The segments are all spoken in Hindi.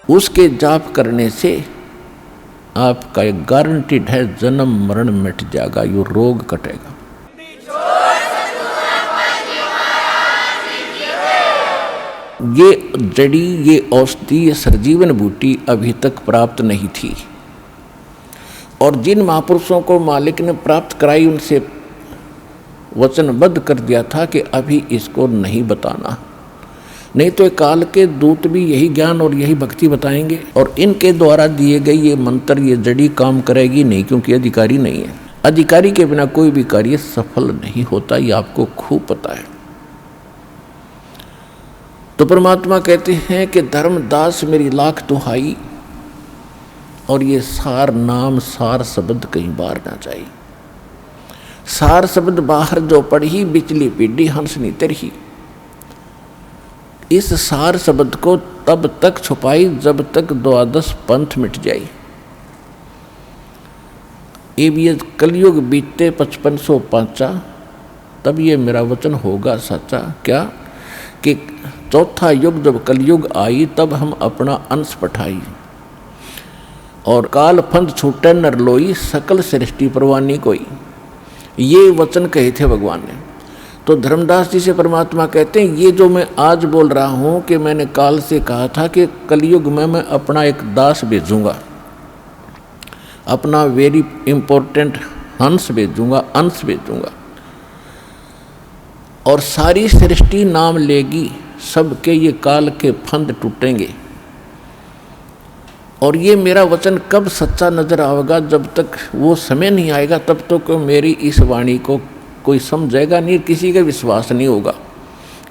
उसके जाप करने से आपका एक गारंटीड है, जन्म मरण मिट जाएगा, यो रोग कटेगा। ये जड़ी, ये औषधि, ये सर्जीवन बूटी अभी तक प्राप्त नहीं थी, और जिन महापुरुषों को मालिक ने प्राप्त कराई उनसे वचनबद्ध कर दिया था कि अभी इसको नहीं बताना, नहीं तो काल के दूत भी यही ज्ञान और यही भक्ति बताएंगे, और इनके द्वारा दिए गए ये मंत्र, ये जड़ी काम करेगी नहीं, क्योंकि अधिकारी नहीं है। अधिकारी के बिना कोई भी कार्य सफल नहीं होता, ये आपको खूब पता है। तो परमात्मा कहते हैं कि धर्मदास मेरी लाख दुहाई, और ये सार नाम, सार शब्द कहीं बाहर ना जाए। सार शब्द बाहर जो पढ़ी, बिचली पीढ़ी हंसनी तरही। इस सार शब्द को तब तक छुपाई जब तक द्वादश पंथ मिट जाए। ये कलयुग बीते 5505, तब ये मेरा वचन होगा सच्चा। क्या कि चौथा युग जब कलयुग आई, तब हम अपना अंश पठाई, और काल फंद छूटे नर लोई, सकल सृष्टि परवानी कोई। ये वचन कहे थे भगवान ने। तो धर्मदास जी से परमात्मा कहते हैं, ये जो मैं आज बोल रहा हूँ कि मैंने काल से कहा था कि कलयुग में मैं अपना एक दास भेजूंगा, अपना वेरी इंपॉर्टेंट हंस भेजूंगा, अंश भेजूंगा, और सारी सृष्टि नाम लेगी, सबके ये काल के फंद टूटेंगे। और ये मेरा वचन कब सच्चा नजर आएगा? जब तक वो समय नहीं आएगा तब तो मेरी इस वाणी को कोई समझेगा नहीं, किसी का विश्वास नहीं होगा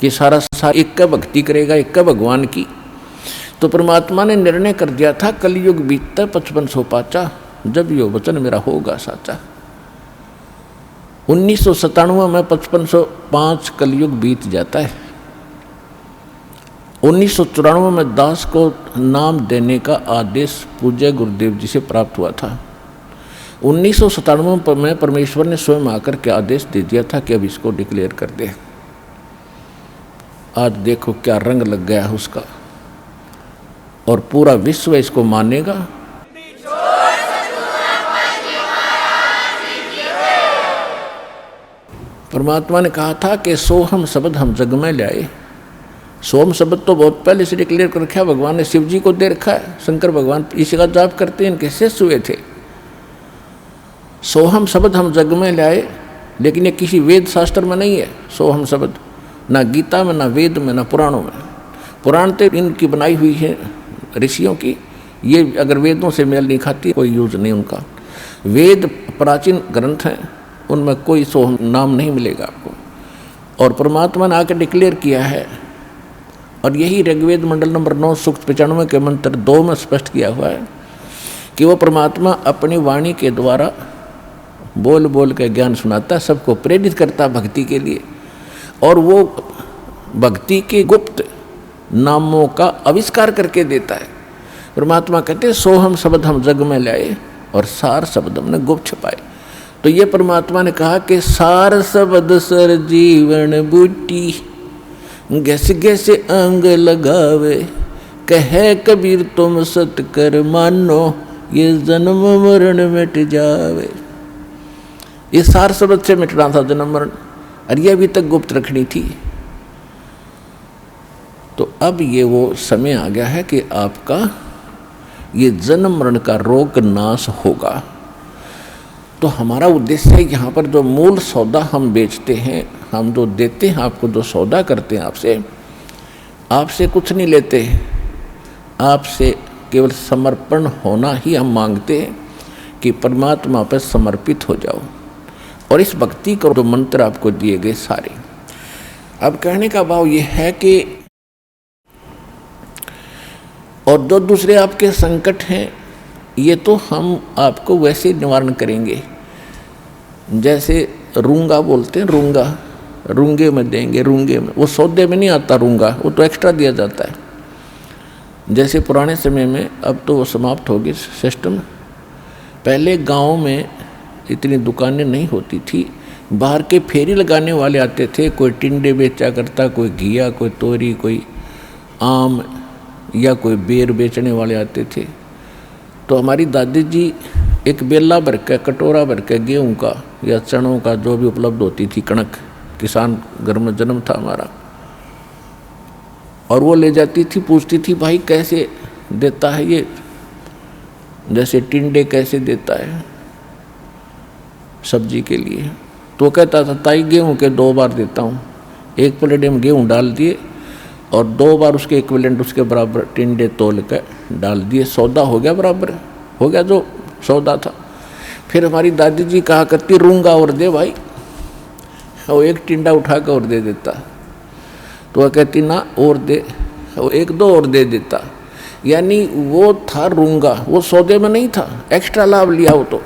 कि सारा एक का भक्ति करेगा, एक का भगवान की। तो परमात्मा ने निर्णय कर दिया था, कलयुग बीतता 5505, जब ये वचन मेरा होगा साचा। 1997 में 5505 कलयुग बीत जाता है। 1994 में दास को नाम देने का आदेश पूज्य गुरुदेव जी से प्राप्त हुआ था। 1997 में परमेश्वर ने स्वयं आकर के आदेश दे दिया था कि अब इसको डिक्लेयर कर दे। आज देखो क्या रंग लग गया है उसका, और पूरा विश्व इसको मानेगा। परमात्मा ने कहा था कि सोहम शब्द हम जग में लाए। सोम शब्द तो बहुत पहले से डिक्लेयर कर रखा है, भगवान ने शिव जी को दे रखा है। शंकर भगवान इसी का जाप करते हैं, इनके शिष्य हुए थे। सोहम शब्द हम जग में लाए, लेकिन ये किसी वेद शास्त्र में नहीं है। सोहम शब्द ना गीता में, ना वेद में, ना पुराणों में। पुराण तो इनकी बनाई हुई है ऋषियों की, ये अगर वेदों से मेल नहीं खाती, कोई यूज नहीं उनका। वेद प्राचीन ग्रंथ हैं, उनमें कोई सोहम नाम नहीं मिलेगा आपको। और परमात्मा ने आकर डिक्लेयर किया है, और यही ऋग्वेद मंडल नंबर 9 सूक्त 95 के मंत्र 2 में स्पष्ट किया हुआ है कि वो परमात्मा अपनी वाणी के द्वारा बोल बोल के ज्ञान सुनाता है, सबको प्रेरित करता है भक्ति के लिए, और वो भक्ति के गुप्त नामों का आविष्कार करके देता है। परमात्मा कहते हैं, सोहम शब्द हम जग में लाए, और सार शब्द हमने गुप्त छुपाए। तो ये परमात्मा ने कहा कि सार शब्द सर जीवन बूटी, गैस गैस अंग लगावे, कहे कबीर तुम सत कर मानो, ये जन्म मरण मिट जावे। ये सार शब्द से मिटना था जन्म मरण, और ये अभी तक गुप्त रखनी थी। तो अब ये वो समय आ गया है कि आपका ये जन्म मरण का रोग नाश होगा। तो हमारा उद्देश्य है, यहाँ पर जो मूल सौदा हम बेचते हैं, हम जो देते हैं आपको, जो सौदा करते हैं आपसे कुछ नहीं लेते, आपसे केवल समर्पण होना ही हम मांगते हैं कि परमात्मा पर समर्पित हो जाओ, और इस भक्ति को जो मंत्र आपको दिए गए सारे। अब कहने का भाव ये है कि और जो दूसरे आपके संकट हैं, ये तो हम आपको वैसे निवारण करेंगे। जैसे रूंगा बोलते हैं, रूंगा रूंगे में देंगे, रूंगे में, वो सौदे में नहीं आता रूंगा, वो तो एक्स्ट्रा दिया जाता है। जैसे पुराने समय में, अब तो वो समाप्त हो गई सिस्टम। पहले गांव में इतनी दुकानें नहीं होती थी, बाहर के फेरी लगाने वाले आते थे, कोई टिंडे बेचा करता, कोई घिया, कोई तोरी, कोई आम, या कोई बेर बेचने वाले आते थे, तो हमारी दादी जी एक बेला भर के, कटोरा भर के गेहूँ का या चनों का जो भी उपलब्ध होती थी, कणक, किसान घर में जन्म था हमारा, और वो ले जाती थी, पूछती थी भाई कैसे देता है ये, जैसे टिंडे कैसे देता है सब्जी के लिए। तो कहता था ताई गेहूँ के 2 बार देता हूँ, 1 प्लेट में गेहूँ डाल दिए और 2 बार उसके इक्विवेलेंट उसके बराबर टिंडे तोल कर डाल दिए, सौदा हो गया, बराबर हो गया जो सौदा था। फिर हमारी दादी जी कहा करती रूंगा और दे भाई, वो 1 टिंडा उठा कर और दे देता, तो वह कहती ना और दे, वो 1-2 और दे देता। यानी वो था रूंगा, वो सौदे में नहीं था, एक्स्ट्रा लाभ लिया हो।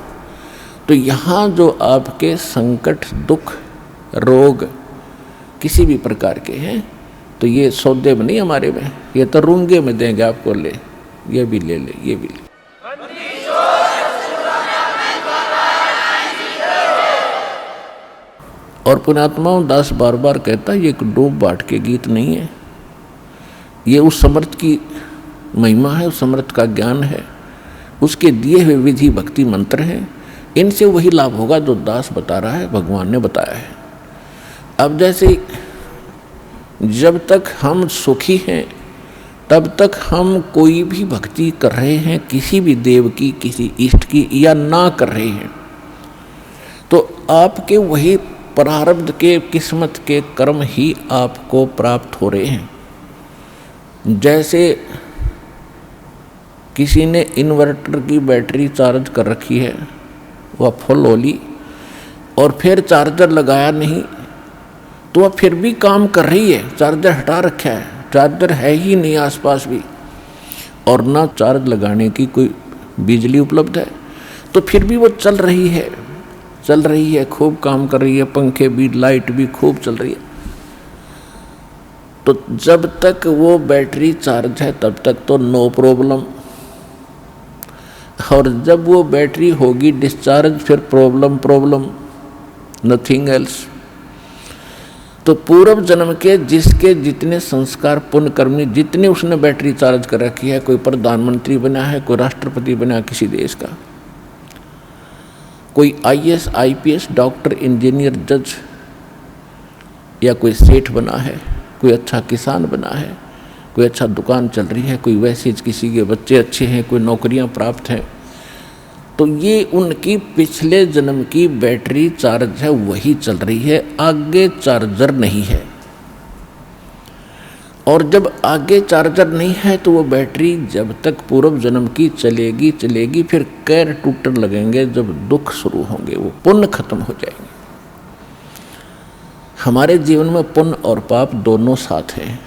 तो यहाँ जो आपके संकट, दुख, रोग किसी भी प्रकार के हैं, तो ये सौदे में नहीं हमारे में, ये तो रूंगे में देंगे आपको, ले ये भी ले ले, ये भी ले। और पुण्यात्माओं, दास बार बार कहता ये एक डूब बाट के गीत नहीं है, ये उस समर्थ की महिमा है, उस समर्थ का ज्ञान है, उसके दिए हुए विधि भक्ति मंत्र हैं, इनसे वही लाभ होगा जो दास बता रहा है, भगवान ने बताया है। अब जैसे जब तक हम सुखी हैं तब तक हम कोई भी भक्ति कर रहे हैं, किसी भी देव की, किसी इष्ट की, या ना कर रहे हैं, तो आपके वही प्रारब्ध के, किस्मत के कर्म ही आपको प्राप्त हो रहे हैं। जैसे किसी ने इन्वर्टर की बैटरी चार्ज कर रखी है, वह फुल हो ली और फिर चार्जर लगाया नहीं, तो वह फिर भी काम कर रही है, चार्जर हटा रखा है, चार्जर है ही नहीं आसपास भी, और ना चार्ज लगाने की कोई बिजली उपलब्ध है, तो फिर भी वो चल रही है, खूब काम कर रही है, पंखे भी, लाइट भी खूब चल रही है। तो जब तक वो बैटरी चार्ज है तब तक तो नो प्रॉब्लम, और जब वो बैटरी होगी डिस्चार्ज, फिर प्रॉब्लम, नथिंग एल्स। तो पूर्व जन्म के जिसके जितने संस्कार, पुण्य कर्मी, जितने उसने बैटरी चार्ज कर रखी है, कोई प्रधानमंत्री बना है, कोई राष्ट्रपति बना है किसी देश का, कोई IAS, IPS, डॉक्टर, इंजीनियर, जज, या कोई सेठ बना है, कोई अच्छा किसान बना है, कोई अच्छा दुकान चल रही है, कोई वैसे किसी के बच्चे अच्छे हैं, कोई नौकरियां प्राप्त हैं, तो ये उनकी पिछले जन्म की बैटरी चार्ज है, वही चल रही है, आगे चार्जर नहीं है। और जब आगे चार्जर नहीं है तो वो बैटरी जब तक पूर्व जन्म की चलेगी, फिर कैर टूटने लगेंगे, जब दुख शुरू होंगे, वो पुण्य खत्म हो जाएंगे। हमारे जीवन में पुण्य और पाप दोनों साथ हैं।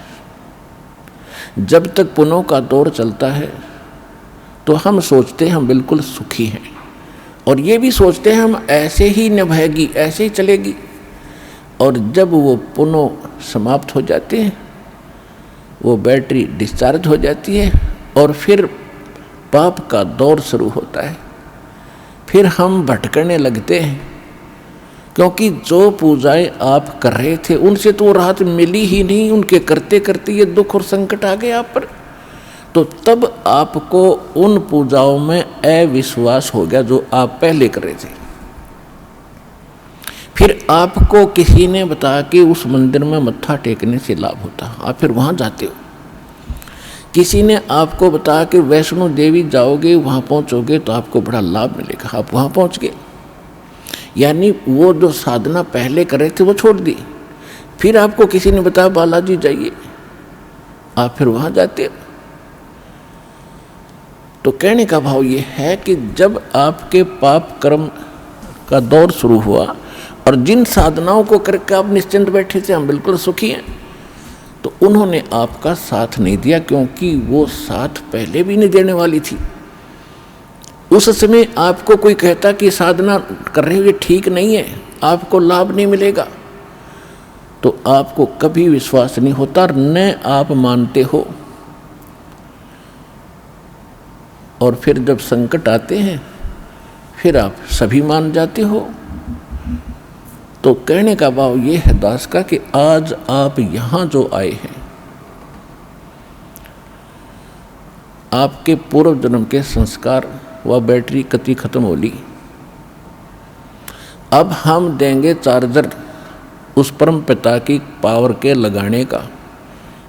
जब तक पुण्यों का दौर चलता है तो हम सोचते हैं हम बिल्कुल सुखी हैं, और ये भी सोचते हैं हम ऐसे ही निभाएगी, ऐसे ही चलेगी, और जब वो पुण्य समाप्त हो जाते हैं, वो बैटरी डिस्चार्ज हो जाती है, और फिर पाप का दौर शुरू होता है, फिर हम भटकने लगते हैं, क्योंकि जो पूजाएं आप कर रहे थे उनसे तो राहत मिली ही नहीं, उनके करते करते ये दुख और संकट आ गए आप पर। तो तब आपको उन पूजाओं में अविश्वास हो गया जो आप पहले कर रहे थे। फिर आपको किसी ने बताया कि उस मंदिर में मत्था टेकने से लाभ होता, आप फिर वहाँ जाते हो। किसी ने आपको बताया कि वैष्णो देवी जाओगे, वहाँ पहुँचोगे तो आपको बड़ा लाभ मिलेगा, आप वहाँ पहुँच गए। यानी वो जो साधना पहले कर रहे थे वो छोड़ दी। फिर आपको किसी ने बताया बालाजी जाइए, आप फिर वहाँ जाते हो। तो कहने का भाव ये है कि जब आपके पाप कर्म का दौर शुरू हुआ और जिन साधनाओं को करके आप निश्चिंत बैठे थे, हम बिल्कुल सुखी हैं, तो उन्होंने आपका साथ नहीं दिया, क्योंकि वो साथ पहले भी नहीं देने वाली थी। उस समय आपको कोई कहता कि साधना कर रहे हो ये ठीक नहीं है, आपको लाभ नहीं मिलेगा, तो आपको कभी विश्वास नहीं होता, न आप मानते हो। और फिर जब संकट आते हैं फिर आप सभी मान जाते हो। तो कहने का भाव ये है दास का कि आज आप यहाँ जो आए हैं, आपके पूर्व जन्म के संस्कार व बैटरी कति खत्म हो ली। अब हम देंगे चार्जर उस परम पिता की पावर के लगाने का,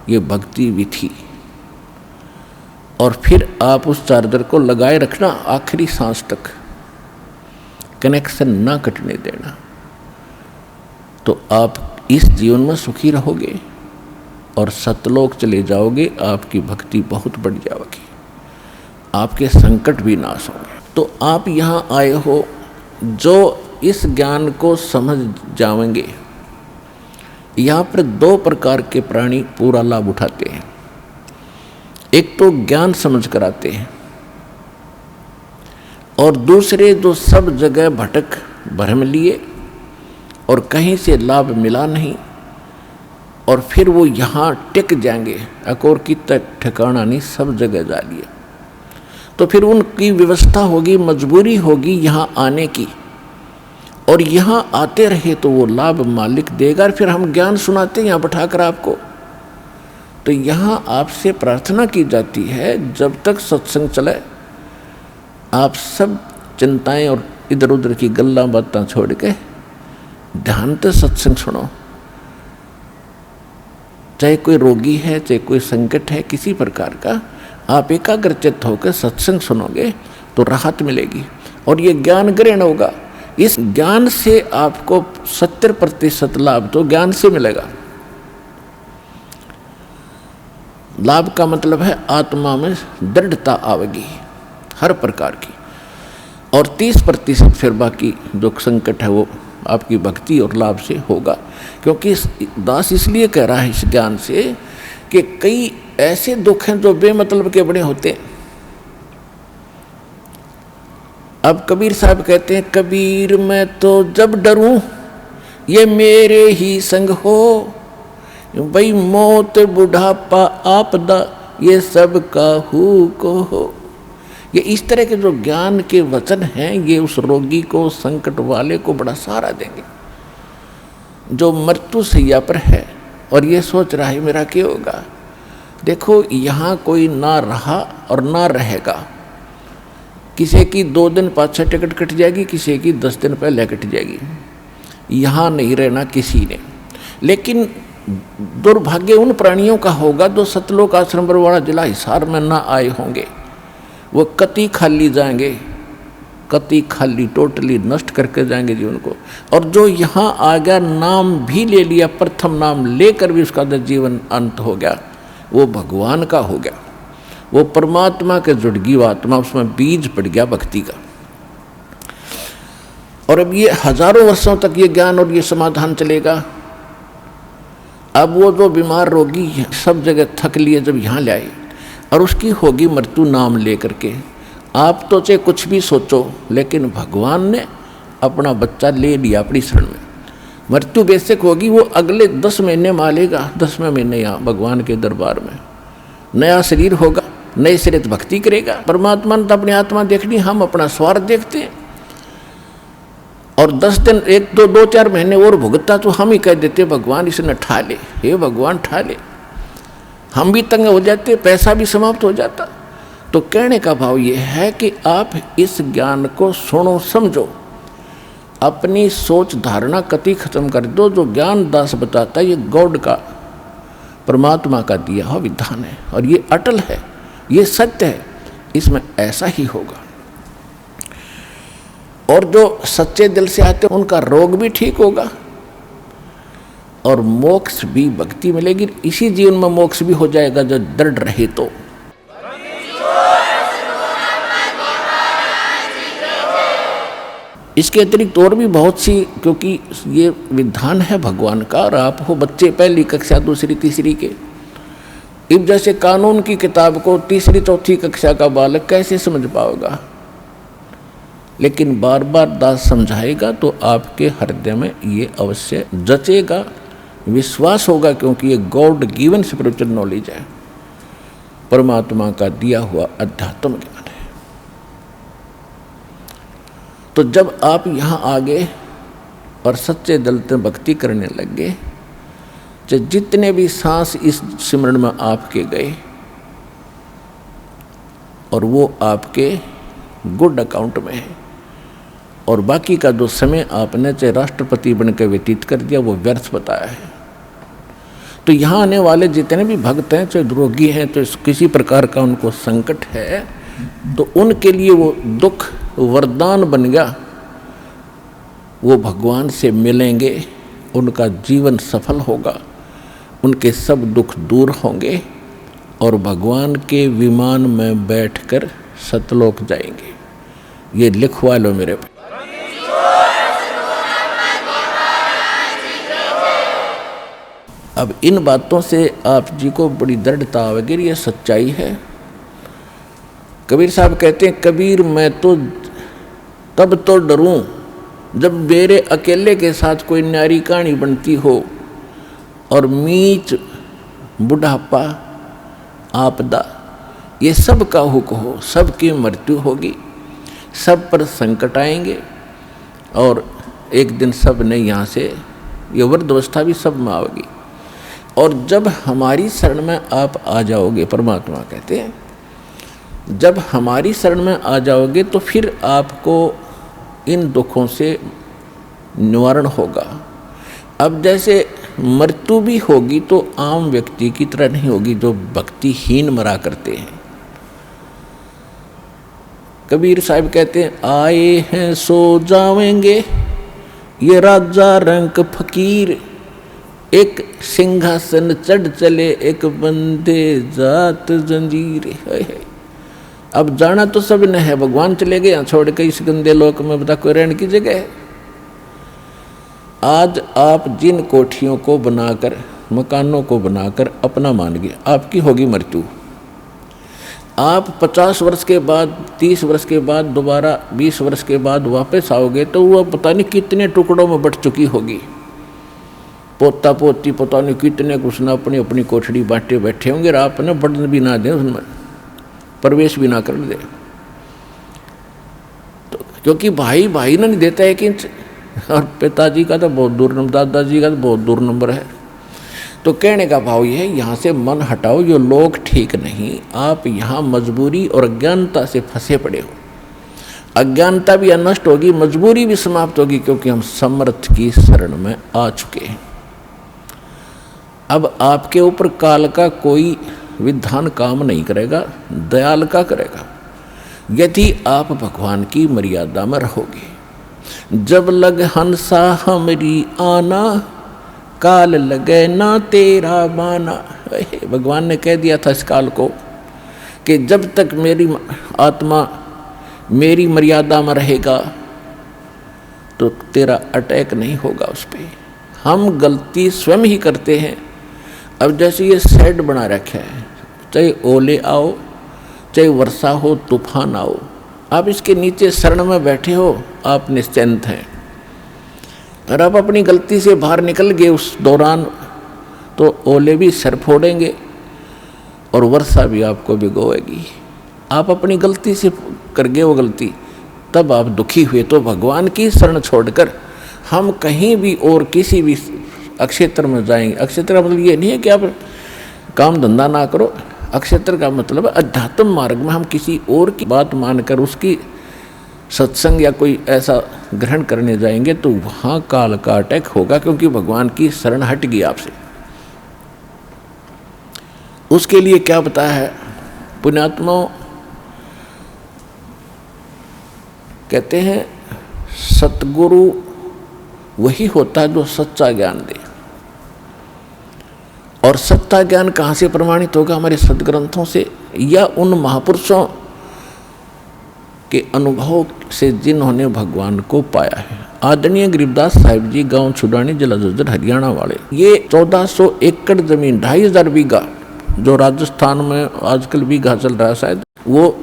ये भक्ति विधि। और फिर आप उस चार्जर को लगाए रखना आखिरी सांस तक, कनेक्शन ना कटने देना। तो आप इस जीवन में सुखी रहोगे और सतलोक चले जाओगे, आपकी भक्ति बहुत बढ़ जाएगी, आपके संकट भी नाश होंगे। तो आप यहाँ आए हो जो इस ज्ञान को समझ जाएंगे। यहाँ पर दो प्रकार के प्राणी पूरा लाभ उठाते हैं। एक तो ज्ञान समझ कर आते हैं और दूसरे जो सब जगह भटक भ्रम लिए और कहीं से लाभ मिला नहीं और फिर वो यहाँ टिक जाएंगे, अकोर की तक ठिकाना नहीं, सब जगह जा लिए। तो फिर उनकी व्यवस्था होगी, मजबूरी होगी यहाँ आने की, और यहाँ आते रहे तो वो लाभ मालिक देगा। और फिर हम ज्ञान सुनाते हैं यहाँ बैठाकर आपको। तो यहाँ आपसे प्रार्थना की जाती है, जब तक सत्संग चले आप सब चिंताएं और इधर उधर की गल्ला बातें छोड़ के ध्यान से सत्संग सुनो। चाहे कोई रोगी है, चाहे कोई संकट है किसी प्रकार का, आप एकाग्रचित्त होकर सत्संग सुनोगे तो राहत मिलेगी और ये ज्ञान ग्रहण होगा। इस ज्ञान से आपको 70% लाभ तो ज्ञान से मिलेगा। लाभ का मतलब है आत्मा में दृढ़ता आवेगी हर प्रकार की, और 30% फिर बाकी जो संकट है वो आपकी भक्ति और लाभ से होगा। क्योंकि दास इसलिए कह रहा है इस ज्ञान से कि कई ऐसे दुख हैं जो बेमतलब के बने होते हैं। अब कबीर साहब कहते हैं, कबीर मैं तो जब डरूं ये मेरे ही संग हो, भाई मौत बुढ़ापा आपदा ये सब काहू को हो। ये इस तरह के जो ज्ञान के वचन हैं ये उस रोगी को, संकट वाले को बड़ा सहारा देंगे जो मृत्यु सैया पर है और ये सोच रहा है मेरा क्या होगा। देखो यहाँ कोई ना रहा और ना रहेगा। किसी की 2 दिन पाछे टिकट कट जाएगी, किसी की 10 दिन पहले कट जाएगी। यहाँ नहीं रहना किसी ने। लेकिन दुर्भाग्य उन प्राणियों का होगा जो सतलोक आश्रम बरवाड़ा जिला हिसार में ना आए होंगे। वो कति खाली जाएंगे, कति खाली टोटली नष्ट करके जाएंगे जीवन को। और जो यहाँ आ गया, नाम भी ले लिया, प्रथम नाम लेकर भी उसका जीवन अंत हो गया, वो भगवान का हो गया, वो परमात्मा के जुड़ गई आत्मा, उसमें बीज पड़ गया भक्ति का। और अब ये हजारों वर्षों तक ये ज्ञान और ये समाधान चलेगा। अब वो जो बीमार रोगी है सब जगह थक लिए जब यहाँ ले आए और उसकी होगी मृत्यु नाम लेकर के, आप तो चाहे कुछ भी सोचो लेकिन भगवान ने अपना बच्चा ले लिया अपनी शरण में। मृत्यु बेशक होगी, वो अगले 10 महीने मालेगा, 10वें महीने यहाँ भगवान के दरबार में नया शरीर होगा, नए सिरे भक्ति करेगा। परमात्मा ने तो अपनी आत्मा देखनी, हम अपना स्वार्थ देखते हैं। और 10 दिन 1-2-4 महीने और भुगता तो हम ही कह देते भगवान इसने ठा ले, हे भगवान ठा ले। हम भी तंग हो जाते, पैसा भी समाप्त हो जाता। तो कहने का भाव ये है कि आप इस ज्ञान को सुनो, समझो, अपनी सोच धारणा कति खत्म कर दो। जो ज्ञान दास बताता है ये गॉड का, परमात्मा का दिया हुआ विधान है और ये अटल है, ये सत्य है, इसमें ऐसा ही होगा। और जो सच्चे दिल से आते हैं उनका रोग भी ठीक होगा और मोक्ष भी, भक्ति मिलेगी। इसी जीवन में मोक्ष भी हो जाएगा जो दृढ़ रहे तो। इसके अतिरिक्त और भी बहुत सी, क्योंकि ये विधान है भगवान का और आप हो बच्चे पहली कक्षा, दूसरी, तीसरी के। अब जैसे कानून की किताब को तीसरी चौथी कक्षा का बालक कैसे समझ पाएगा, लेकिन बार बार दास समझाएगा तो आपके हृदय में ये अवश्य जचेगा, विश्वास होगा, क्योंकि ये गॉड गिवन स्पिरिचुअल नॉलेज है, परमात्मा का दिया हुआ अध्यात्म ज्ञान है। तो जब आप यहाँ आ गए और सच्चे दिल से भक्ति करने लग गए, जितने भी सांस इस सिमरण में आपके गए, और वो आपके गुड अकाउंट में है, और बाकी का जो समय आपने चाहे राष्ट्रपति बनकर व्यतीत कर दिया वो व्यर्थ बताया है। तो यहाँ आने वाले जितने भी भक्त हैं, चाहे रोगी हैं, तो किसी प्रकार का उनको संकट है, तो उनके लिए वो दुख वरदान बन गया। वो भगवान से मिलेंगे, उनका जीवन सफल होगा, उनके सब दुख दूर होंगे और भगवान के विमान में बैठकर सतलोक जाएंगे। ये लिखवा लो मेरे पे। अब इन बातों से आप जी को बड़ी दृढ़ता आवेगी, ये सच्चाई है। कबीर साहब कहते हैं, कबीर मैं तो तब तो डरूं जब मेरे अकेले के साथ कोई न्यारी कहानी बनती हो और मीच, बुढ़ापा, आपदा, ये सब का हुक हो, सबकी मृत्यु होगी, सब पर संकट आएंगे और एक दिन सब ने यहाँ से, ये वृद्धावस्था भी सब में आएगी। और जब हमारी शरण में आप आ जाओगे, परमात्मा कहते हैं, जब हमारी शरण में आ जाओगे तो फिर आपको इन दुखों से निवारण होगा। अब जैसे मृत्यु भी होगी तो आम व्यक्ति की तरह नहीं होगी जो भक्तिहीन मरा करते हैं। कबीर साहब कहते हैं, आए हैं सो जावेंगे ये राजा रंक फकीर, एक सिंहासन चढ़ चले एक बंदे जात जंजीर। अब जाना तो सब ने है, भगवान चले गए यहाँ छोड़ के इस गंदे लोक में, बता कोई रहने की जगह है। आज आप जिन कोठियों को बनाकर, मकानों को बनाकर अपना मान गए, आपकी होगी मृत्यु। आप 50 वर्ष के बाद, 30 वर्ष के बाद, दोबारा 20 वर्ष के बाद वापस आओगे तो वह पता नहीं कितने टुकड़ों में बट चुकी होगी। पोता पोती पता नहीं कितने कुछ ना अपनी अपनी कोठड़ी बांटे बैठे होंगे, और आपने बढ़न भी ना दें, उसमें प्रवेश भी ना कर दे। तो क्योंकि भाई भाई नहीं देता 1 इंच, और पिताजी का तो बहुत दूर नंबर, दादाजी का तो बहुत दूर नंबर है। तो कहने का भाव ये है, यहाँ से मन हटाओ, ये लोग ठीक नहीं, आप यहाँ मजबूरी और अज्ञानता से फंसे पड़े हो। अज्ञानता भी नष्ट होगी, मजबूरी भी समाप्त होगी, क्योंकि हम समर्थ की शरण में आ चुके हैं। अब आपके ऊपर काल का कोई विधान काम नहीं करेगा, दयाल का करेगा, यदि आप भगवान की मर्यादा में रहोगे। जब लग हंसा हमरी आना, काल लगे ना तेरा माना। भगवान ने कह दिया था इस काल को कि जब तक मेरी आत्मा मेरी मर्यादा में रहेगा तो तेरा अटैक नहीं होगा उस पर। हम गलती स्वयं ही करते हैं। अब जैसे ये शेड बना रखा है, चाहे ओले आओ, चाहे वर्षा हो, तूफान आओ, आप इसके नीचे शरण में बैठे हो, आप निश्चिंत हैं। और आप अपनी गलती से बाहर निकल गए उस दौरान, तो ओले भी सर फोड़ेंगे और वर्षा भी आपको भिगोएगी। आप अपनी गलती से कर गए वो गलती, तब आप दुखी हुए। तो भगवान की शरण छोड़कर हम कहीं भी और किसी भी अक्षेत्र में जाएंगे। अक्षेत्र का मतलब ये नहीं है कि आप काम धंधा ना करो। अक्षेत्र का मतलब अध्यात्म मार्ग में हम किसी और की बात मानकर उसकी सत्संग या कोई ऐसा ग्रहण करने जाएंगे तो वहाँ काल का अटैक होगा, क्योंकि भगवान की शरण हट गई आपसे। उसके लिए क्या बताया है पुण्यात्माओं? कहते हैं सतगुरु वही होता है जो सच्चा ज्ञान दे। और सच्चा ज्ञान कहाँ से प्रमाणित होगा? हमारे सदग्रंथों से या उन महापुरुषों के अनुभव से जिन्होंने भगवान को पाया है। आदरणीय गरीबदास साहिब जी, गांव छुडानी, जिला झज्जर, हरियाणा वाले, ये 1400 एकड़ जमीन, 2500 बीघा, जो राजस्थान में आजकल बीघा चल रहा है शायद, वो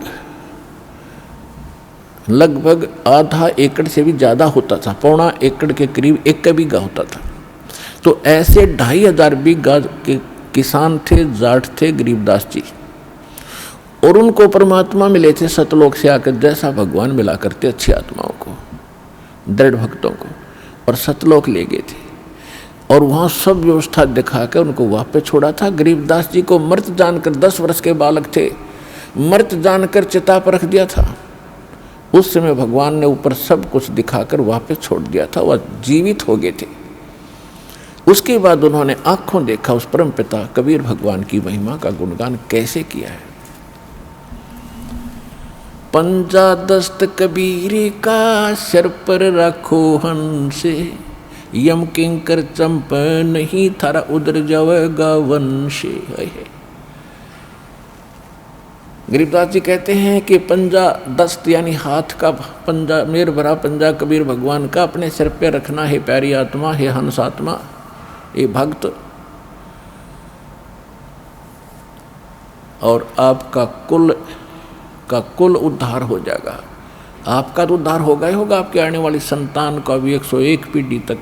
लगभग आधा एकड़ से भी ज़्यादा होता था, 1.25 एकड़ के करीब 1 बीघा होता था। तो ऐसे 2500 बीघा के किसान थे, जाट थे गरीबदास जी, और उनको परमात्मा मिले थे सतलोक से आकर, जैसा भगवान मिला करते अच्छी आत्माओं को, दृढ़ भक्तों को, और सतलोक ले गए थे। और वहाँ सब व्यवस्था दिखा कर उनको वापस छोड़ा था। गरीबदास जी को मृत जानकर 10 वर्ष के बालक थे, मृत जानकर चिता पर रख दिया था। उस समय भगवान ने ऊपर सब कुछ दिखाकर वापस छोड़ दिया था, वह जीवित हो गए थे। उसके बाद उन्होंने आंखों देखा उस परम पिता कबीर भगवान की महिमा का गुणगान कैसे किया है। पंजा दस्त कबीर का सिर पर रखो हंसे, यम किंकर चंप नहीं थारा उधर जावेगा वंशे। गरीबदास जी कहते हैं कि पंजा दस्त यानी हाथ का पंजा, मेर भरा पंजा कबीर भगवान का अपने सिर पे रखना है प्यारी आत्मा, हे हंस आत्मा, ये भक्त, और आपका कुल उद्धार हो जाएगा। आपका तो उद्धार होगा ही होगा, आपके आने वाली संतान का भी 101 पीढ़ी तक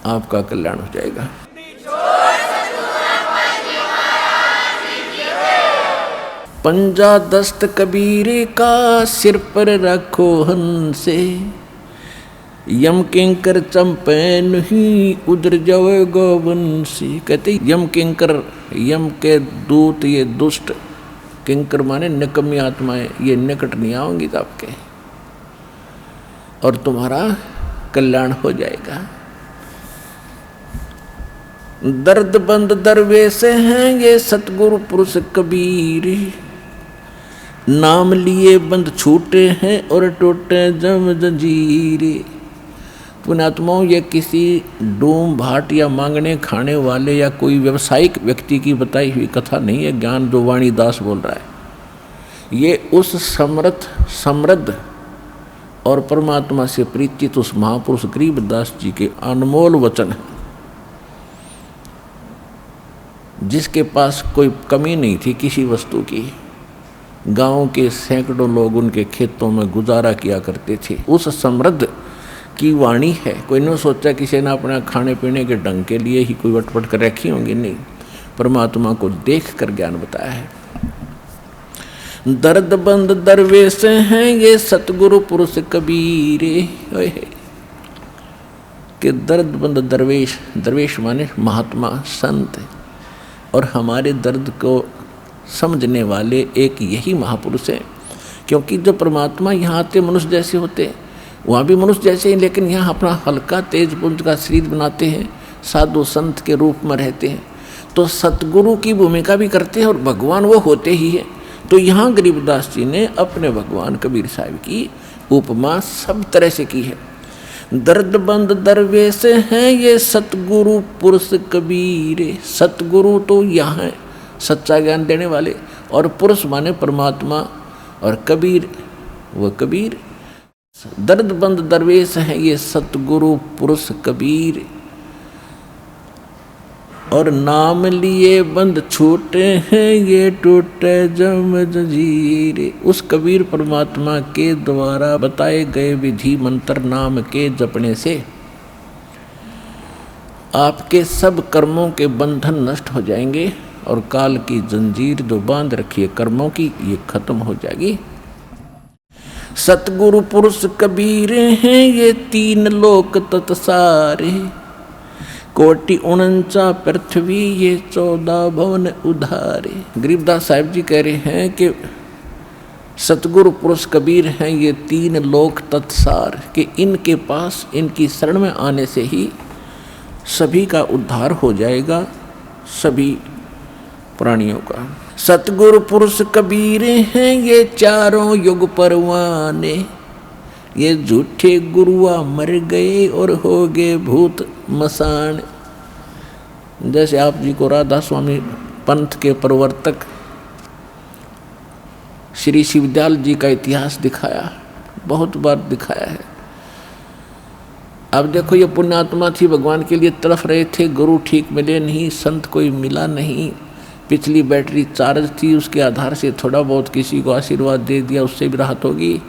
आपका कल्याण हो जाएगा। पंजा दस्त कबीर का सिर पर रखो हंसे, यम किंकर चंपे नहीं उधर जावेगा वंशी। कहते यम किंकर, यम के दूत, ये दुष्ट, किंकर माने निकम्मी आत्माएं, ये निकट नहीं आएंगी तो आपके, और तुम्हारा कल्याण हो जाएगा। दर्द बंद दरवेश हैं ये सतगुरु पुरुष कबीर, नाम लिए बंद छूटे हैं और टूटे जम जंजीरे। पुण्यात्माओं, ये किसी डूम भाट या मांगने खाने वाले या कोई व्यवसायिक व्यक्ति की बताई हुई कथा नहीं है, ज्ञान जो वाणी दास बोल रहा है। ये उस समृद्ध और परमात्मा से परिचित उस महापुरुष गरीबदास जी के अनमोल वचन है, जिसके पास कोई कमी नहीं थी किसी वस्तु की। गांव के सैकड़ों लोग उनके खेतों में गुजारा किया करते थे। उस समृद्ध की वाणी है। कोई नहीं सोचा किसी ने अपना खाने पीने के ढंग के लिए ही कोई वटपट कर रखी होंगी, नहीं, परमात्मा को देख कर ज्ञान बताया है। दर्द बंद दरवेश हैं ये सतगुरु पुरुष कबीरे, कि दर्द बंद दरवेश, दरवेश माने महात्मा संत, और हमारे दर्द को समझने वाले एक यही महापुरुष है। क्योंकि जो परमात्मा यहाँ आते मनुष्य जैसे होते, वहाँ भी मनुष्य जैसे ही, लेकिन यहाँ अपना हल्का तेज पुंज का शरीर बनाते हैं, साधु संत के रूप में रहते हैं, तो सतगुरु की भूमिका भी करते हैं और भगवान वो होते ही है। तो यहाँ गरीबदास जी ने अपने भगवान कबीर साहिब की उपमा सब तरह से की है। दर्द बंद दरवेश हैं ये सतगुरु पुरुष कबीर। सतगुरु तो यहाँ है, सच्चा ज्ञान देने वाले, और पुरुष माने परमात्मा, और कबीर वो कबीर। दर्द बंद दरवेश हैं ये सतगुरु पुरुष कबीर, और नाम लिए बंद छूटे हैं ये टूटे जम जंजीरे। उस कबीर परमात्मा के द्वारा बताए गए विधि मंत्र नाम के जपने से आपके सब कर्मों के बंधन नष्ट हो जाएंगे, और काल की जंजीर जो बांध रखी है कर्मों की, ये खत्म हो जाएगी। सतगुरु पुरुष कबीर हैं ये 3 लोक तत्सारे, कोटि 49 पृथ्वी ये 14 भवन उधारे। गरीबदास साहिब जी कह रहे हैं कि सतगुरु पुरुष कबीर हैं ये 3 लोक तत्सार, कि इनके पास, इनकी शरण में आने से ही सभी का उद्धार हो जाएगा, सभी प्राणियों का। सतगुरु पुरुष कबीर हैं ये 4 युग परवाने, ये झूठे गुरुआ मर गए और हो गए भूत मसान। जैसे आप जी को राधा स्वामी पंथ के प्रवर्तक श्री शिवदयाल जी का इतिहास दिखाया, बहुत बार दिखाया है। अब देखो, ये पुण्यात्मा थी, भगवान के लिए तड़फ रहे थे, गुरु ठीक मिले नहीं, संत कोई मिला नहीं, पिछली बैटरी चार्ज थी, उसके आधार से थोड़ा बहुत किसी को आशीर्वाद दे दिया, उससे भी राहत होगी,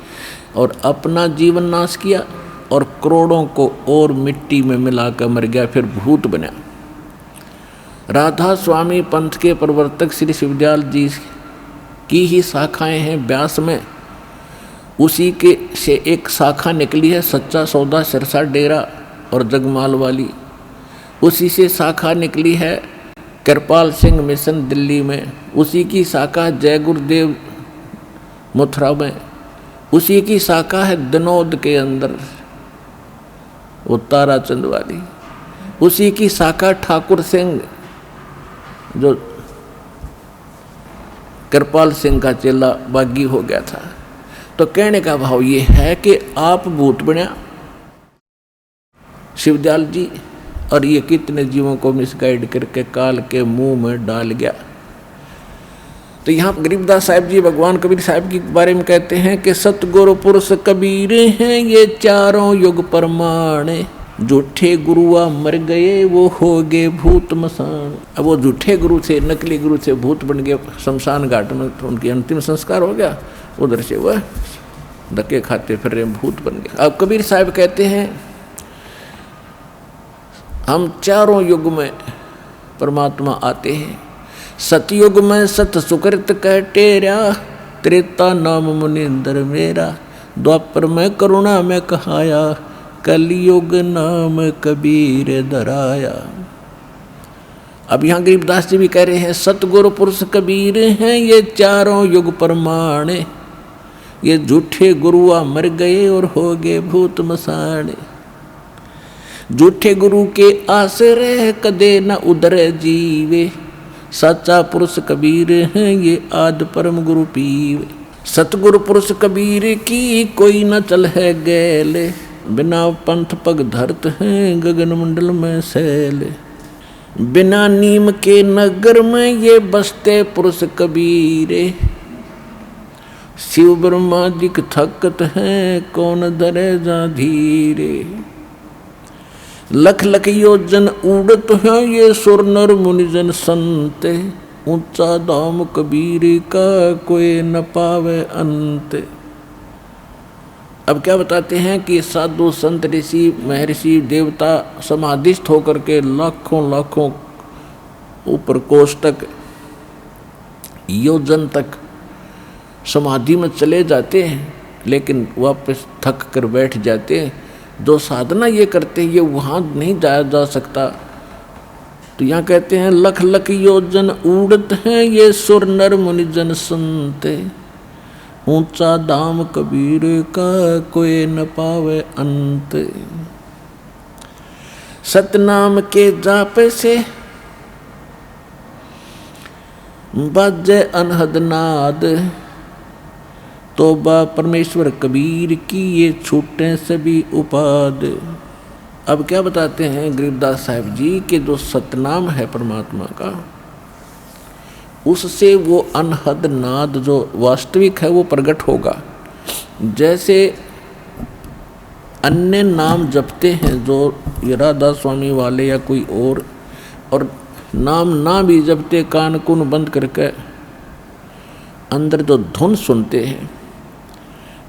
और अपना जीवन नाश किया और करोड़ों को और मिट्टी में मिलाकर मर गया, फिर भूत बना। राधा स्वामी पंथ के प्रवर्तक श्री शिवदयाल जी की ही शाखाएं हैं व्यास में, उसी के से एक शाखा निकली है सच्चा सौदा सिरसा डेरा और जगमाल वाली, उसी से शाखा निकली है कृपाल सिंह मिशन दिल्ली में, उसी की शाखा जय गुरुदेव मथुरा में, उसी की शाखा है दिनोद के अंदर वो ताराचंद वाली, उसी की शाखा ठाकुर सिंह जो कृपाल सिंह का चेला बागी हो गया था। तो कहने का भाव ये है कि आप भूत बना शिवदयाल जी, और ये कितने जीवों को मिसगाइड करके काल के मुंह में डाल गया। तो यहाँ गरीबदास साहब जी भगवान कबीर साहब के बारे में कहते हैं कि सतगुरु पुरुष कबीर हैं ये चारों युग प्रमाण, झूठे गुरुआ मर गए वो हो गए भूत मसान। अब वो झूठे गुरु से, नकली गुरु से भूत बन गए शमशान घाट में, तो उनकी अंतिम संस्कार हो गया, उधर से वह धक्के खाते फिर रहे भूत बन गए। अब कबीर साहब कहते हैं हम चारों युग में परमात्मा आते हैं। सतयुग में सत सुकृत कह टेरा, त्रेता नाम मुनिंदर मेरा, द्वापर में करुणा में कहाया, कलयुग नाम कबीर धराया। अब यहाँ गरीबदास जी भी कह रहे हैं सतगुरु पुरुष कबीर हैं ये चारों युग प्रमाण, ये झूठे गुरुआ मर गए और हो गए भूत मसान। झूठे गुरु के आश्रय कदे न उधर जीवे, सच्चा पुरुष कबीर हैं ये आद परम गुरु पीवे। सतगुरु पुरुष कबीर की कोई न चल है गैले, बिना पंथ पग धरत हैं गगन मंडल में सैले। बिना नीम के नगर में ये बसते पुरुष कबीरे, शिव ब्रह्मा दिख थकत हैं कौन धरे जा धीरे। लख लख योजन उड़त हैं ये सुर नर मुनिजन संत, ऊंचा धाम कबीर का कोई न पावे अंत। अब क्या बताते हैं कि साधु संत ऋषि महर्षि देवता समाधिस्थ होकर के लाखों लाखों ऊपर कोष तक योजन तक समाधि में चले जाते हैं, लेकिन वापस थक कर बैठ जाते हैं। जो साधना ये करते हैं ये वहाँ नहीं जाया जा सकता। तो यहाँ कहते हैं लख लख योजन उड़त हैं ये सुर नर मुनिजन संत, ऊंचा दाम कबीर का कोई न पावे अंत। सतनाम के जाप से बाजे अनहद नाद, तोबा परमेश्वर कबीर की ये छूटे सभी उपाद। अब क्या बताते हैं गरीबदास साहब जी कि जो सतनाम है परमात्मा का, उससे वो अनहद नाद जो वास्तविक है वो प्रकट होगा। जैसे अन्य नाम जपते हैं जो ये राधा स्वामी वाले या कोई और नाम ना भी जपते, कान कुन बंद करके अंदर जो धुन सुनते हैं,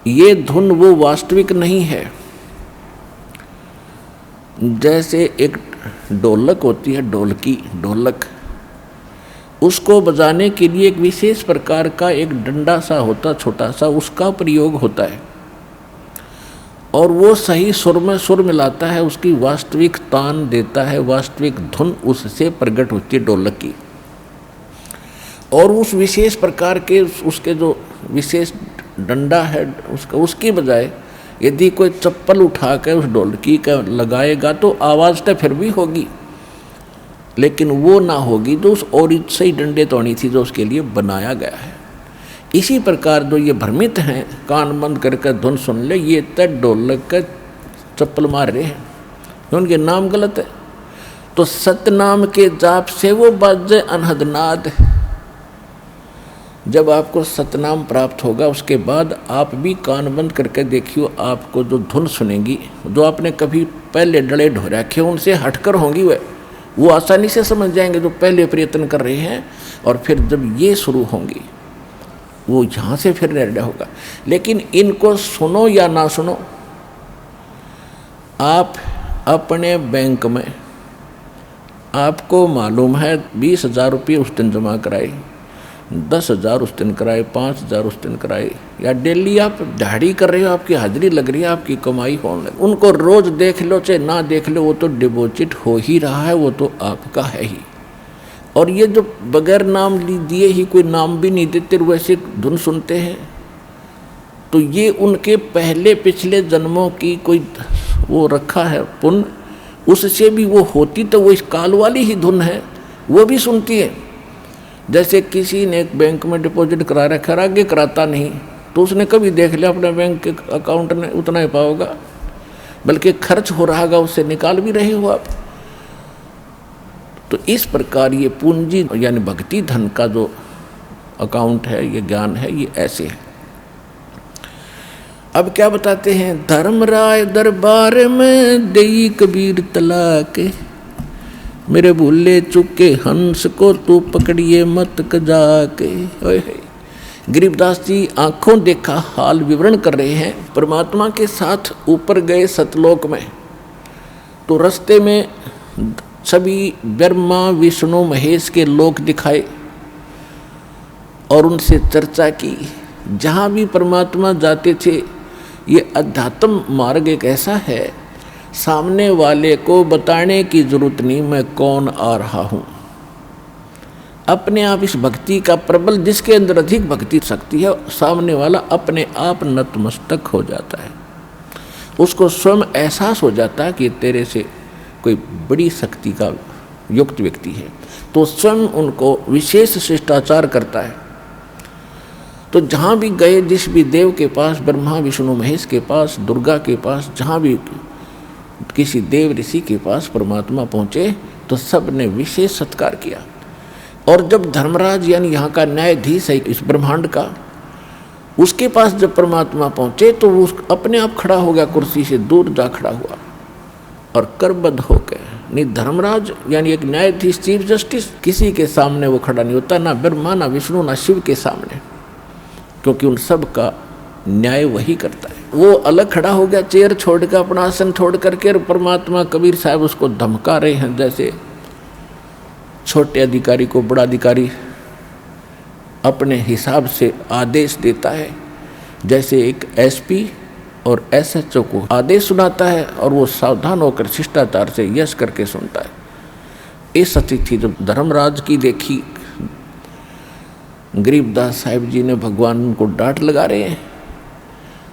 ये धुन वो वास्तविक नहीं है। जैसे एक ढोलक होती है, ढोलक, उसको बजाने के लिए एक विशेष प्रकार का एक डंडा सा होता, छोटा सा, उसका प्रयोग होता है और वो सही सुर में सुर मिलाता है, उसकी वास्तविक तान देता है, वास्तविक धुन उससे प्रकट होती है ढोलक की। और उस विशेष प्रकार के उसके जो विशेष डंडा है उसकी बजाय यदि कोई चप्पल उठा कर उस ढोलकी का लगाएगा तो आवाज़ तो फिर भी होगी, लेकिन वो ना होगी जो उस और सही डंडे तोड़ी थी जो उसके लिए बनाया गया है। इसी प्रकार जो ये भ्रमित हैं, कान बंद करके धुन सुन ले, ये तक ढोलक का चप्पल मार रहे हैं, उनके नाम गलत है। तो सतनाम के जाप से वो बाजे अनहद नाद। जब आपको सतनाम प्राप्त होगा उसके बाद आप भी कान बंद करके देखियो, आपको जो धुन सुनेंगी, जो आपने कभी पहले डले ढो रखे उनसे हटकर होंगी, वो आसानी से समझ जाएंगे जो पहले प्रयत्न कर रहे हैं। और फिर जब ये शुरू होंगी वो यहाँ से फिर निर्णय होगा। लेकिन इनको सुनो या ना सुनो, आप अपने बैंक में आपको मालूम है 20,000 रुपये उस दिन जमा कराए, 10,000 उस दिन कराए, 5,000 उस दिन कराए, या डेली आप दिहाड़ी कर रहे हो, आपकी हाजिरी लग रही है, आपकी कमाई होने लगी, उनको रोज देख लो चाहे ना देख लो, वो तो डिपॉजिट हो ही रहा है, वो तो आपका है ही। और ये जो बगैर नाम दिए ही कोई नाम भी नहीं देते वैसे धुन सुनते हैं, तो ये उनके पहले पिछले जन्मों की कोई वो रखा है पुण्य, उससे भी वो होती तो वो इस काल वाली ही धुन है, वो भी सुनती है। जैसे किसी ने एक बैंक में डिपॉजिट करा रखा, आगे कराता नहीं, तो उसने कभी देख लिया अपने बैंक के अकाउंट में उतना ही पाओगा, बल्कि खर्च हो रहा होगा उससे निकाल भी रहे हो आप। तो इस प्रकार ये पूंजी यानी भक्ति धन का जो अकाउंट है, ये ज्ञान है, ये ऐसे है। अब क्या बताते हैं, धर्मराय दरबार में देई कबीर तलाके, मेरे भूले चुके हंस को तू पकड़िए मत कजाके। गरीबदास जी आंखों देखा हाल विवरण कर रहे हैं। परमात्मा के साथ ऊपर गए सतलोक में, तो रास्ते में सभी ब्रह्मा विष्णु महेश के लोक दिखाए और उनसे चर्चा की। जहाँ भी परमात्मा जाते थे, ये अध्यात्म मार्ग एक ऐसा है, सामने वाले को बताने की जरूरत नहीं मैं कौन आ रहा हूँ। अपने आप इस भक्ति का प्रबल, जिसके अंदर अधिक भक्ति शक्ति है, सामने वाला अपने आप नतमस्तक हो जाता है। उसको स्वयं एहसास हो जाता है कि तेरे से कोई बड़ी शक्ति का युक्त व्यक्ति है, तो स्वयं उनको विशेष शिष्टाचार करता है। तो जहाँ भी गए, जिस भी देव के पास, ब्रह्मा विष्णु महेश के पास, दुर्गा के पास, जहाँ भी किसी देव ऋषि के पास परमात्मा पहुँचे, तो सब ने विशेष सत्कार किया। और जब धर्मराज यानी यहाँ का न्यायाधीश है इस ब्रह्मांड का, उसके पास जब परमात्मा पहुँचे, तो वो अपने आप खड़ा हो गया, कुर्सी से दूर जा खड़ा हुआ और करबद्ध होकर। नहीं, धर्मराज यानी एक न्यायाधीश, चीफ जस्टिस, किसी के सामने वो खड़ा नहीं होता, ना ब्रह्मा ना विष्णु ना शिव के सामने, क्योंकि उन सब का न्याय वही करता है। वो अलग खड़ा हो गया, चेयर छोड़ कर, अपना आसन छोड़ करके। परमात्मा कबीर साहब उसको धमका रहे हैं, जैसे छोटे अधिकारी को बड़ा अधिकारी अपने हिसाब से आदेश देता है, जैसे एक एसपी और एसएचओ को आदेश सुनाता है और वो सावधान होकर शिष्टाचार से यश करके सुनता है। इस स्थिति जब धर्मराज की देखी, गरीबदास साहिब जी ने भगवान को डांट लगा रहे हैं।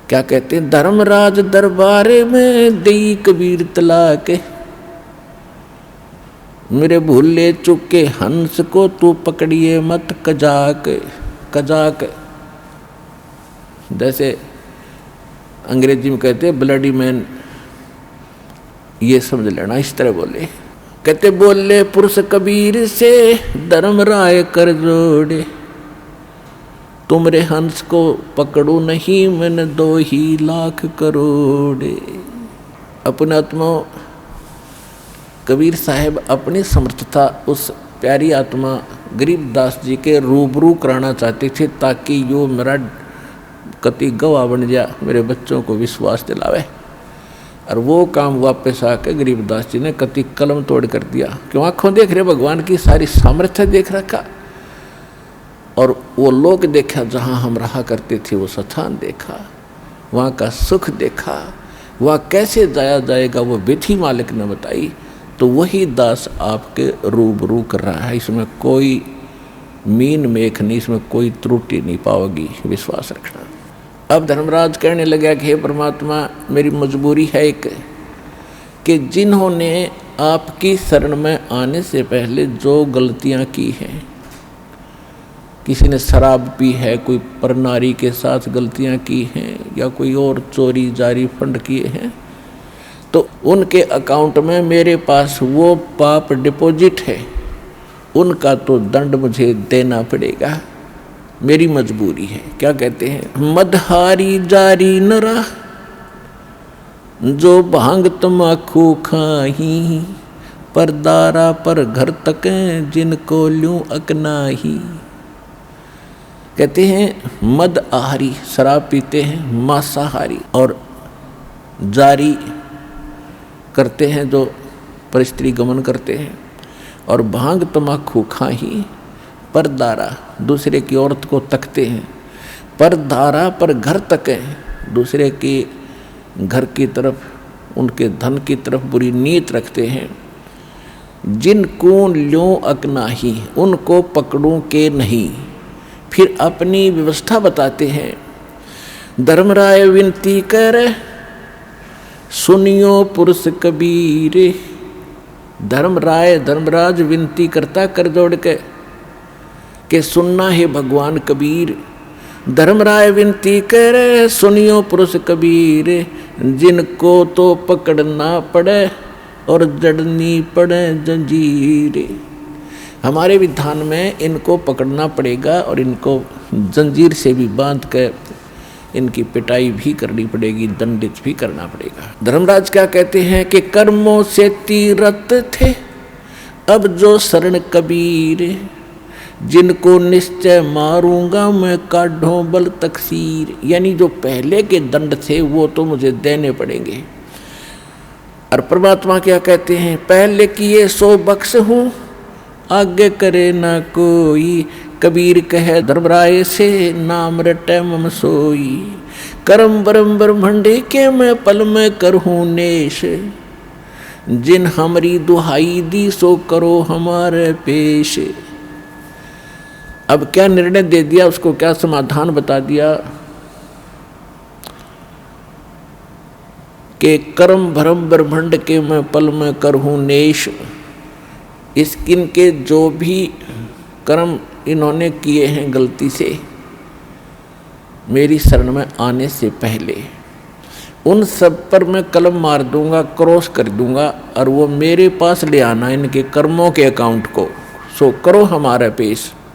क्या कहते हैं, धर्मराज दरबारे में देई कबीर तलाके, मेरे भूले चुके हंस को तू पकड़िए मत कजाक। कजाक जैसे अंग्रेजी में कहते हैं ब्लडी मैन, ये समझ लेना, इस तरह बोले। कहते बोले पुरुष कबीर से धर्मराय कर जोड़े, तुमरे हंस को पकड़ू नहीं मैंने 2 ही लाख करोड़े। अपने आत्मा कबीर साहब अपनी समर्थता उस प्यारी आत्मा गरीबदास जी के रूबरू कराना चाहते थे, ताकि यो मेरा कति गवाह बन जा, मेरे बच्चों को विश्वास दिलावे। और वो काम वापस आके गरीबदास जी ने कति कलम तोड़ कर दिया। क्यों, आँखों देख रहे भगवान की सारी सामर्थ्य देख रखा, और वो लोग देखा जहाँ हम रहा करते थे, वो स्थान देखा, वहाँ का सुख देखा, वहाँ कैसे जाया जाएगा वो विधि मालिक ने बताई। तो वही दास आपके रूबरू कर रहा है, इसमें कोई मीन मेख नहीं, इसमें कोई त्रुटि नहीं पाओगी, विश्वास रखना। अब धर्मराज कहने लगा कि हे परमात्मा, मेरी मजबूरी है एक, कि जिन्होंने आपकी शरण में आने से पहले जो गलतियां की हैं, किसी ने शराब पी है, कोई परनारी के साथ गलतियां की हैं, या कोई और चोरी जारी फंड किए हैं, तो उनके अकाउंट में मेरे पास वो पाप डिपॉजिट है, उनका तो दंड मुझे देना पड़ेगा, मेरी मजबूरी है। क्या कहते हैं, मदहारी जारी नरा जो भांग तमाकू खाही, पर दारा पर घर तक जिनको ल्यूं अकनाही। कहते हैं मद आहारी शराब पीते हैं, मांसाहारी और जारी करते हैं जो परिस्त्री गमन करते हैं, और भांग तमाकू खाही, परदारा दूसरे की औरत को तकते हैं, परदारा पर घर तक है, दूसरे के घर की तरफ, उनके धन की तरफ बुरी नीयत रखते हैं, जिनको ल्यों अकनाही, उनको पकड़ूं के नहीं। फिर अपनी व्यवस्था बताते हैं। धर्मराय विनती कर सुनियो पुरुष कबीर। धर्मराज विनती करता कर जोड़ के सुनना है भगवान कबीर। धर्मराय विनती कर सुनियो पुरुष कबीर, जिनको तो पकड़ना पड़े और जड़नी पड़े जंजीर। हमारे विधान में इनको पकड़ना पड़ेगा और इनको जंजीर से भी बांध कर इनकी पिटाई भी करनी पड़ेगी, दंडित भी करना पड़ेगा। धर्मराज क्या कहते हैं कि कर्मों से तीरथ थे अब जो शरण कबीर, जिनको निश्चय मारूंगा मैं काढ़ों बल तकसीर। यानी जो पहले के दंड थे वो तो मुझे देने पड़ेंगे। और परमात्मा क्या कहते हैं, पहले किए सो बख्श हूँ आगे करे ना कोई। कबीर कहे धर्मराय से नाम रटे मम सोई। करम बरम ब्रह्मंडे के मैं पल में करहूँ नेश, जिन हमारी दुहाई दी सो करो हमारे पेश। अब क्या निर्णय दे दिया, उसको क्या समाधान बता दिया कि कर्म भरम ब्रह्मंड के मैं पल में करहूँ नेश। इनके जो भी कर्म इन्होंने किए हैं गलती से मेरी शरण में आने से पहले, उन सब पर मैं कलम मार दूंगा, क्रॉस कर दूंगा और वो मेरे पास ले आना इनके कर्मों के अकाउंट को। सो करो हमारा पेश।